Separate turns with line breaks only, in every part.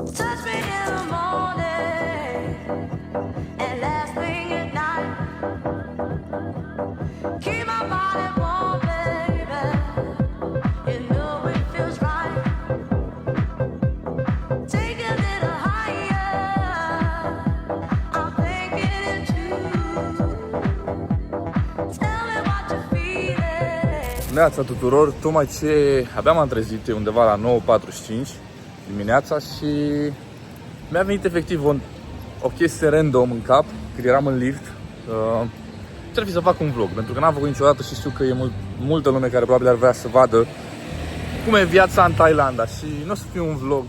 Touch me in the morning and last thing at night. Keep my body warm, baby. You know it feels right. Take a little higher. I'm thinking it too. Tell me what you're feeling.
Neața tuturor, tocmai ce abia m-am trezit undeva la 9:45 dimineața și mi-a venit efectiv o chestie random în cap când eram în lift. Trebuie fi să fac un vlog, pentru că n-am făcut niciodată și știu că e multă lume care probabil ar vrea să vadă cum e viața în Thailanda. Și nu o să fie un vlog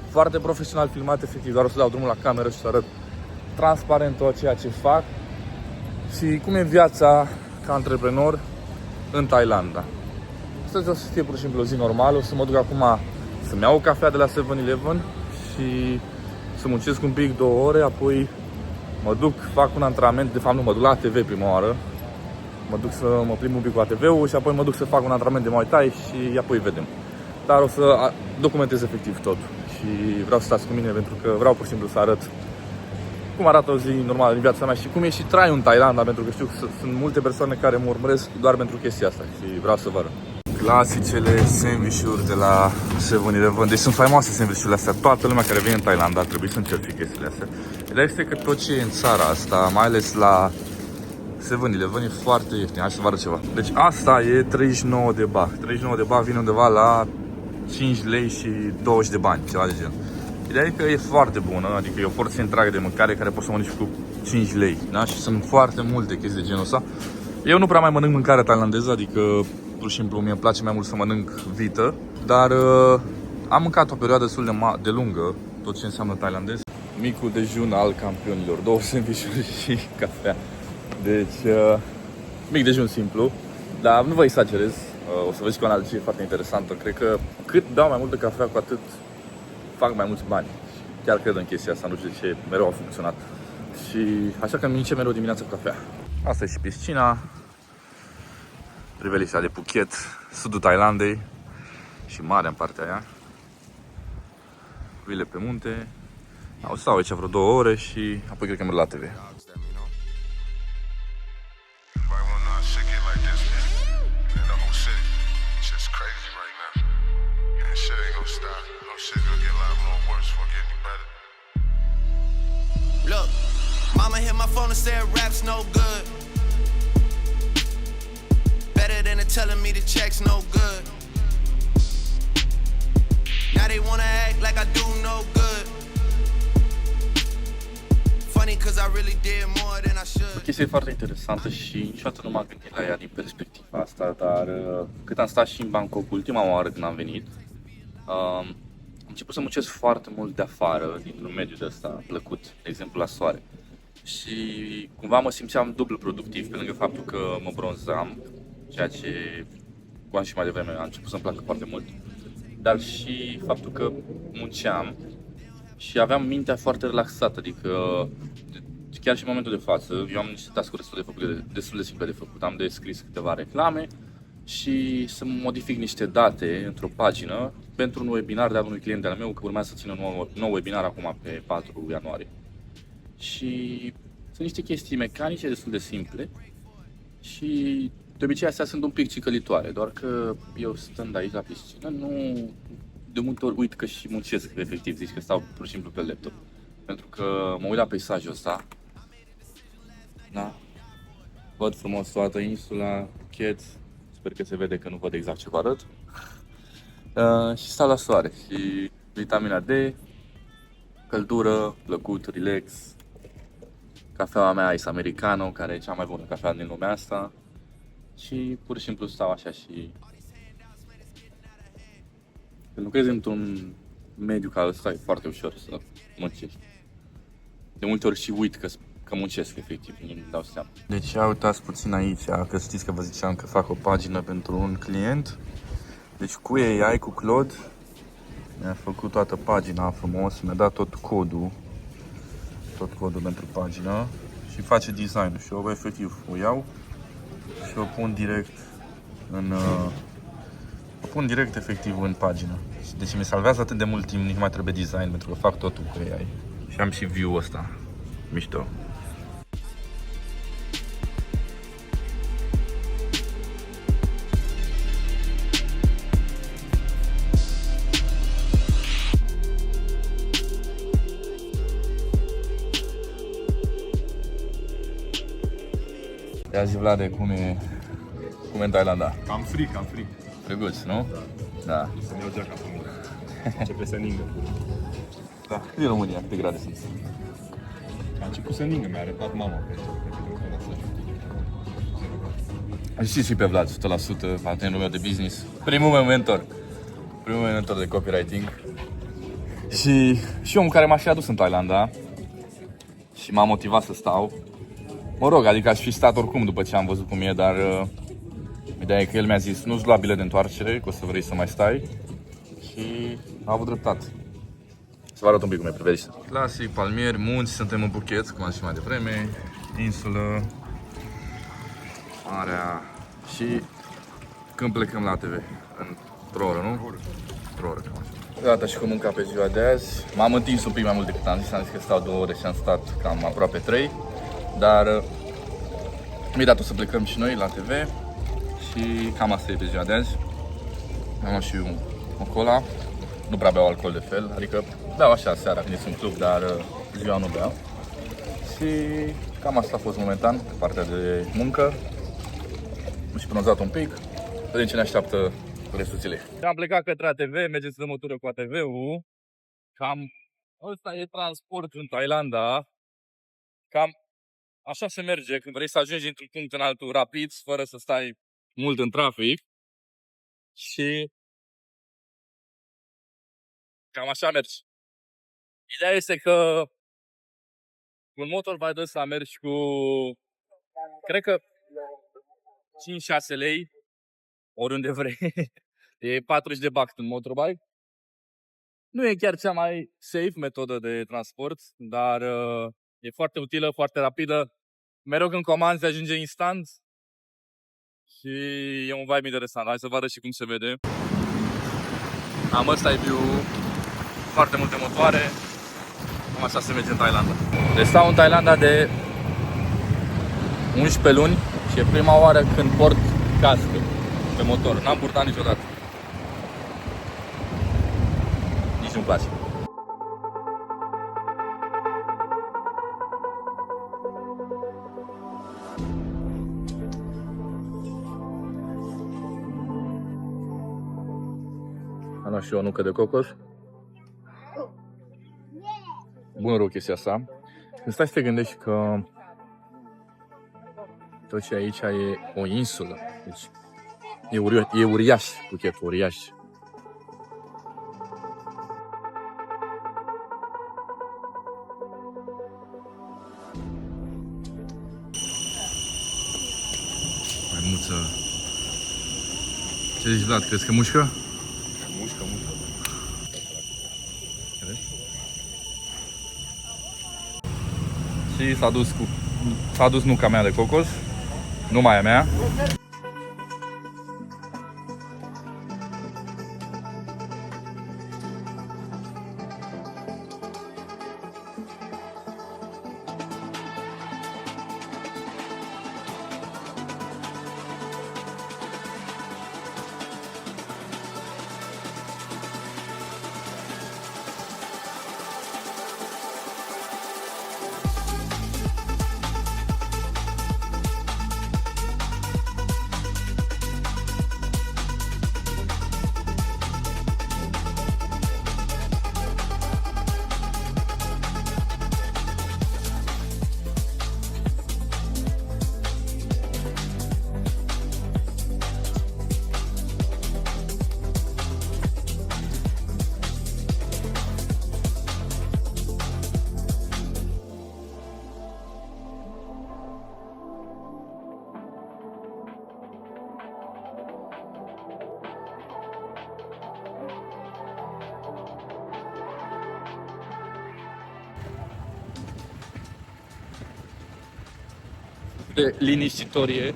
foarte profesional filmat, efectiv, doar o să dau drumul la cameră și să arăt transparent tot ceea ce fac și cum e viața ca antreprenor în Thailanda. Astăzi o să fie pur și simplu o zi normală, o să mă duc acum să-mi iau o cafea de la 7-Eleven și să muncesc un pic 2 ore, apoi mă duc, fac un antrenament, de fapt nu, mă duc la ATV prima oară. Mă duc să mă plimb un pic cu ATV-ul și apoi mă duc să fac un antrenament de Muay Thai și apoi vedem. Dar o să documentez efectiv tot și vreau să stați cu mine pentru că vreau pur și simplu să arăt cum arată o zi normală din viața mea și cum e și traiul în Thailanda, pentru că știu că sunt multe persoane care mă urmăresc doar pentru chestia asta și vreau să vă arăt. Clasicele sandwich-uri de la 7-Eleven, deci sunt faimoase sandwich-urile astea, toată lumea care vine în Thailanda ar trebui să încerce chestiile astea. Ideea este că tot ce e în țara asta, mai ales la 7-Eleven, e foarte ieftin. Hai să vă arăt ceva. Deci asta e 39 de baht. 39 de baht vine undeva la 5 lei și 20 de bani, ceva de genul. Ideea e că e foarte bună, adică e o porție întreagă de mâncare care poți să mănânci cu 5 lei, da? Și sunt foarte multe chestii de genul ăsta. Eu nu prea mai mănânc mâncare thailandeză, adică pur și simplu mie îmi place mai mult să mănânc vită, dar am mâncat o perioadă destul de lungă tot ce înseamnă thailandez. Micul dejun al campionilor, 2 sandwich-uri și cafea. Deci, mic dejun simplu, dar nu vă exagerez, o să vezi că o analogie foarte interesantă. Cred că cât beau mai multă cafea, cu atât fac mai mulți bani. Chiar cred în chestia asta, nu știu de ce, mereu a funcționat. Și așa că îmi mince mereu dimineața cu cafea. Asta e și piscina, priveliștea de Phuket, sudul Thailandei și marea în partea aia. Vile pe munte. O să stau aici vreo 2 ore și apoi cred că merg la TV.
Look, mama hit my phone and said rap's no good. Better than telling me the check's no good. Now they wanna act like I do no good. Funny cause I really did more than I should.
O chestie foarte interesantă și niciodată nu m-am gândit la ea din perspectiva asta, dar cât am stat și în Bangkok ultima oară când am venit, am început să muncesc foarte mult de afară, dintr-un mediu de ăsta plăcut, de exemplu la soare. Și cumva mă simțeam dublu productiv, pe lângă faptul că mă bronzam, ceea ce cu ani și mai devreme a început să-mi placă foarte mult, dar și faptul că munceam și aveam mintea foarte relaxată, adică chiar și în momentul de față, eu am niște task-uri destul de simple de făcut, am de scris câteva reclame și să modific niște date într-o pagină pentru un webinar de al unui client al meu, că urmează să țină un nou webinar acum pe 4 ianuarie. Și sunt niște chestii mecanice destul de simple și de obicei astea sunt un pic cicălitoare, doar că eu stând aici la piscină, de multe ori uit că și muncesc efectiv, zici că stau pur și simplu pe laptop. Pentru că mă uit la peisajul ăsta, da? Văd frumos toată insula, Phuket, sper că se vede că nu văd exact ce vă arăt. Și stau la soare și vitamina D, căldură, plăcut, relax. Cafeaua mea Ice Americano, care e cea mai bună cafea din lumea asta. Și pur și simplu stau așa și când lucrezi într-un mediu ca ăsta e foarte ușor să muncești. De multe ori și uit că muncesc efectiv, nu-mi dau seama. Deci ia uitați puțin aici, că știți că vă ziceam că fac o pagină pentru un client. Deci cu AI, cu Claude, mi-a făcut toată pagina frumos, mi-a dat tot codul pentru pagină și face design-ul și eu efectiv o iau și o pun direct în pun direct efectiv în pagină. Deci mi salvează atât de mult timp, nici nu mai trebuie design pentru că fac totul cu AI. Și am și view-ul ăsta. Mișto. Ia zi, Vlade, cum e în Thailanda?
Cam frig.
Drăguț, nu? Da.
Să-mi iau geaca pe mine. Începe să ningă.
Da. Din România, câte grade sunt?
A început să ningă, mi-a arătat mama pe
Știți și pe Vlad, 100%, partenerul meu de business. Primul meu mentor de copywriting. Și omul care m-a și adus în Thailanda și m-a motivat să stau. Mă rog, adică aș fi stat oricum după ce am văzut cum e, dar ideea e că el mi-a zis nu-ți lua bilet de întoarcere, că o să vrei să mai stai. Și a avut dreptate. Să vă arăt un pic cum e priveliște. Clasic, palmieri, munți, suntem în Phuket, cum am zis mai devreme, insulă, marea. Și când plecăm la TV? Într-o oră, nu? Într-o oră, cam așa. Gata și cu mânca pe ziua de azi. M-am întins un pic mai mult decât am zis că stau 2 ore și am stat cam aproape 3. Dar mi-a dat-o să plecăm și noi la TV și cam asta e pe ziua de azi. Am luat și o cola, nu prea beau alcool de fel, adică beau așa seara când ești în club, dar ziua nu beau. Și cam asta a fost momentan pe partea de muncă. Am și pronunțat un pic, vedem ce ne așteaptă restul zilei. Am plecat către ATV, mergeți de mătură cu ATV-ul. Cam ăsta e transport în Thailanda. Cam așa se merge când vrei să ajungi dintr-un punct în altul rapid, fără să stai mult în trafic. Și cam așa mergi. Ideea este că cu un motorbike ăsta mergi cu, cred că 5-6 lei, oriunde vrei. E 40 de baht în motorbike. Nu e chiar cea mai safe metodă de transport, dar e foarte utilă, foarte rapidă. Mereu când comanzi ajunge instant și e un vibe interesant. Hai să vă arăt și cum se vede. Am ăsta e view, foarte multe motoare. Cam așa se merge în Thailanda. Deci stau în Thailanda de 11 luni și e prima oară când port cască pe motor. N-am purtat niciodată. Nici nu-mi place. Am luat și o nucă de cocos. Bună rău chestia asta. Când stai să te gândești că tot ce aici e o insulă. Deci e uriaș Phuket, uriaș. Maimuță. Ce zici, Vlad? Crezi că mușcă?
Mușcă.
Și s-a dus nuca mea de cocos, numai a mea. De liniștitorie.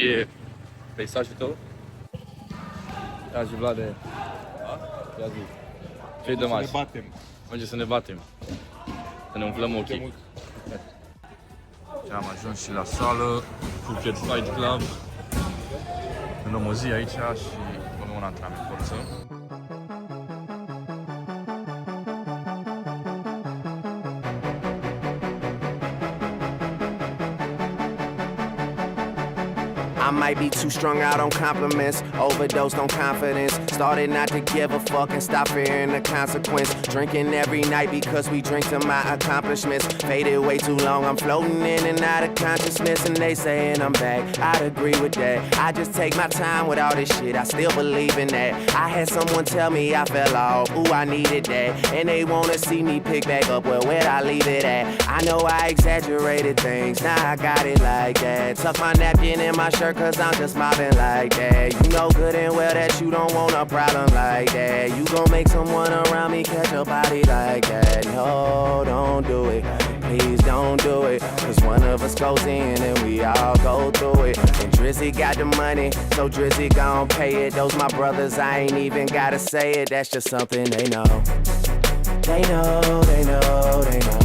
e peisajul tău? Ia zi, Vlade. Ia zi. Ce-i de
Să ne
mas?
batem.
Merge să ne batem. Să ne umflăm ochii. Am ajuns și la sală, Phuket Fight Club. Ne luăm o zi aici și luăm un antrenament forță.
I might be too strung out on compliments, overdosed on confidence. Started not to give a fuck and stop fearing the consequence. Drinking every night because we drink to my accomplishments. Faded way too long, I'm floating in and out of consciousness, and they saying I'm back. I'd agree with that. I just take my time with all this shit, I still believe in that. I had someone tell me I fell off, ooh, I needed that. And they wanna see me pick back up, well, where'd I leave it at? I know I exaggerated things, now I got it like that. Tuck my napkin in my shirt cause I'm just mobbing like that. You know good and well that you don't want a problem like that. You gon' make someone around me catch a body like that. No, don't do it. Please don't do it. Cause one of us goes in and we all go through it. And Drizzy got the money, so Drizzy gon' pay it. Those my brothers, I ain't even gotta say it. That's just something they know. They know, they know, they know.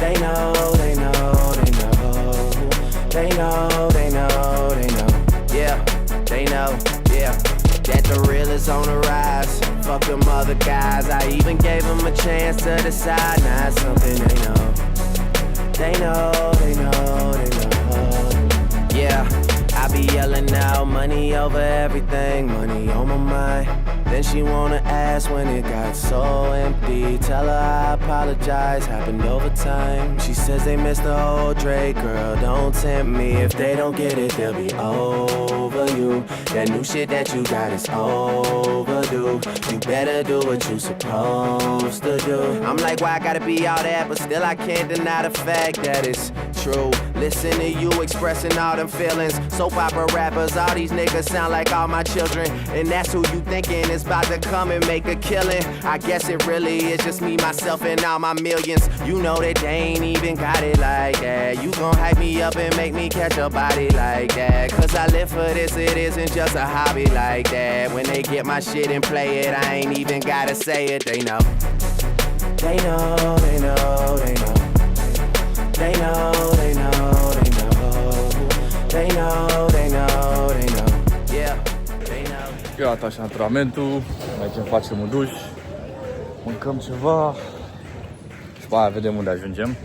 They know, they know, they know. They know, they know, they know. Yeah, they know, yeah. That the real is on the rise. Fuck them other guys. I even gave them a chance to decide. Now it's something they know. They know, they know, they know. Yeah, I be yelling out money over everything. Money on my mind. Then she wanna ask when it got so empty. Tell her I apologize, happened over time. She says they missed the whole Drake, girl, don't tempt me. If they don't get it, they'll be over you. That new shit that you got is overdue. You better do what you supposed to do. I'm like, why I gotta be all that? But still I can't deny the fact that it's true. Listen to you expressing all them feelings. Soap opera rappers, all these niggas sound like all my children. And that's who you thinking is about to come and make a killing. I guess it really is just me, myself, and all my millions. You know that they ain't even got it like that. You gon' hype me up and make me catch a body like that. Cause I live for this, it isn't just a hobby like that. When they get my shit and play it, I ain't even gotta say it, they know. They know, they know, they know. They know, they know, they know. They know, they know, they know. Yeah, they know.
Gata și antrenamentul, mergem, facem un duș, mâncăm ceva și după aia vedem unde ajungem.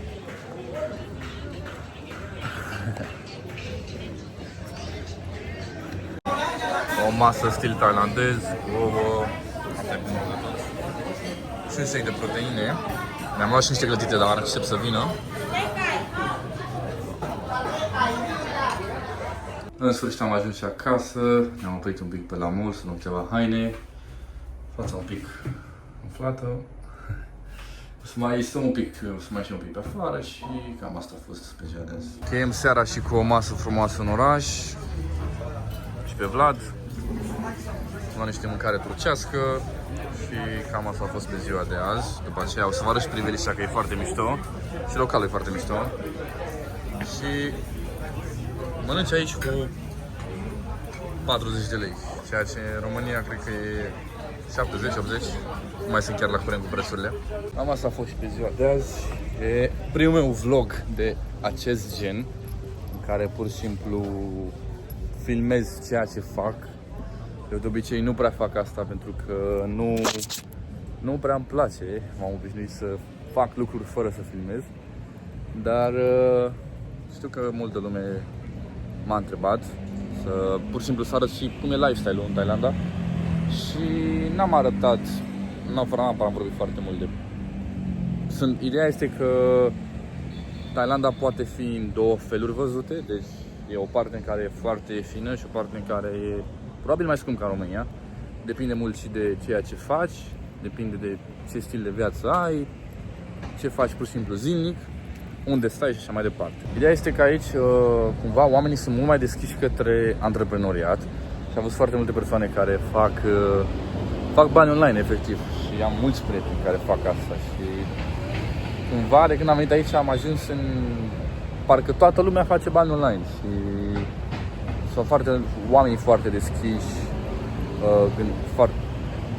O masă stil thailandez cu ouă, și un shake de proteine. Mi-am luat și niște clătite, dar aștept să vină. În sfârșit am ajuns și acasă, ne-am oprit un pic pe la mall să luăm ceva haine. Fața un pic umflată. O să mai stăm un pic, o să mai ieșim un pic pe afară și cam asta a fost pe ziua de azi. Cheiem seara și cu o masă frumoasă în oraș și pe Vlad. Am niște mâncare turcească și cam asta a fost pe ziua de azi. După aceea o să vă arăt și priveliștea că e foarte mișto și localul e foarte mișto. Și mănânci aici cu 40 de lei, ceea ce în România cred că e 70-80, nu mai sunt chiar la curent cu prețurile. Am asta a fost și pe ziua de azi. E primul meu vlog de acest gen, în care pur și simplu filmez ceea ce fac. Eu de obicei nu prea fac asta pentru că nu prea îmi place, m-am obișnuit să fac lucruri fără să filmez. Dar știu că multă lume m-a întrebat pur și simplu să arăt și cum e lifestyle-ul în Thailanda. Și n-am arătat, n-am vorbit foarte mult de... Ideea este că Thailanda poate fi în două feluri văzute, deci e o parte în care e foarte fină și o parte în care e probabil mai scump ca în România. Depinde mult și de ceea ce faci, depinde de ce stil de viață ai, ce faci pur și simplu zilnic, unde stai și așa mai departe. Ideea este că aici, cumva, oamenii sunt mult mai deschiși către antreprenoriat și am văzut foarte multe persoane care fac bani online, efectiv. Și am mulți prieteni care fac asta și cumva, de când am venit aici, am ajuns în... Parcă toată lumea face bani online și sau oameni foarte deschiși,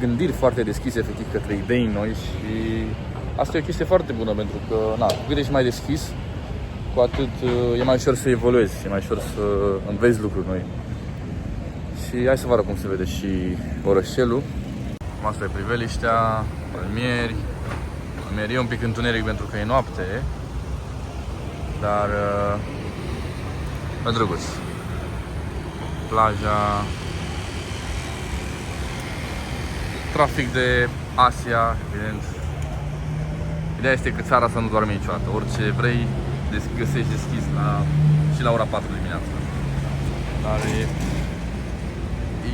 gândiri foarte deschise efectiv către idei noi și asta e o chestie foarte bună pentru că cu cât ești mai deschis, cu atât e mai ușor să evoluezi, e mai ușor să înveți lucruri noi. Și hai să vă arăt cum se vede și orășelul. Asta e priveliștea, palmieri. E un pic întuneric pentru că e noapte, dar e drăguț. Plaja, trafic de Asia, evident. Ideea este că țara asta nu doarme niciodată. Orice vrei, găsești deschis și la ora 4 dimineața. Dar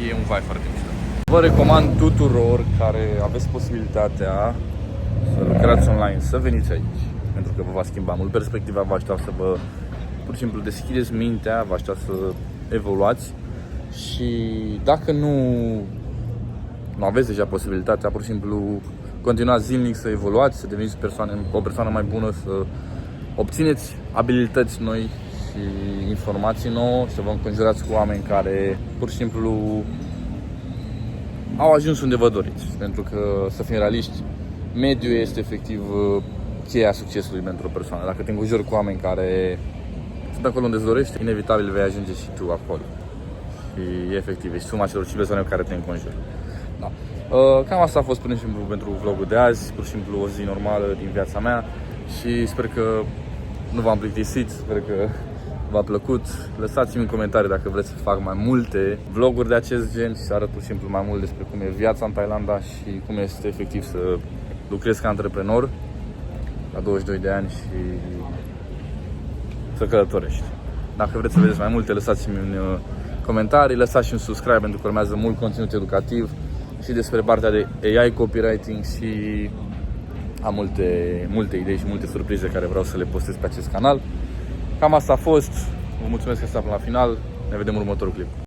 e un vibe foarte mișto. Vă recomand tuturor care aveți posibilitatea să lucrați online, să veniți aici, pentru că vă va schimba mult perspectiva, vă aștept să vă, pur și simplu, deschideți mintea, vă aștept să evoluați și dacă nu aveți deja posibilitatea, pur și simplu, continuați zilnic să evoluați, să deveniți o persoană mai bună, să obțineți abilități noi și informații nouă, să vă înconjurați cu oameni care, pur și simplu, au ajuns unde vă doriți, pentru că, să fim realiști, mediul este efectiv cheia succesului pentru o persoană. Dacă te înconjuri cu oameni care sunt acolo unde îți dorești, inevitabil vei ajunge și tu acolo. Și efectiv, ești suma celor 5 persoane cu care te înconjuri. Da. Cam asta a fost pur și simplu pentru vlogul de azi, pur și simplu o zi normală din viața mea și sper că nu v-am plictisit, sper că v-a plăcut. Lăsați-mi în comentarii dacă vreți să fac mai multe vloguri de acest gen și să arăt pur și simplu mai mult despre cum e viața în Thailanda și cum este efectiv să lucrezi ca antreprenor la 22 de ani și să călătorești. Dacă vreți să vedeți mai multe, lăsați-mi în comentarii, lăsați și un subscribe pentru că urmează mult conținut educativ și despre partea de AI copywriting și am multe idei și multe surprize care vreau să le postez pe acest canal. Cam asta a fost. Vă mulțumesc că ați stat până la final. Ne vedem în următorul clip.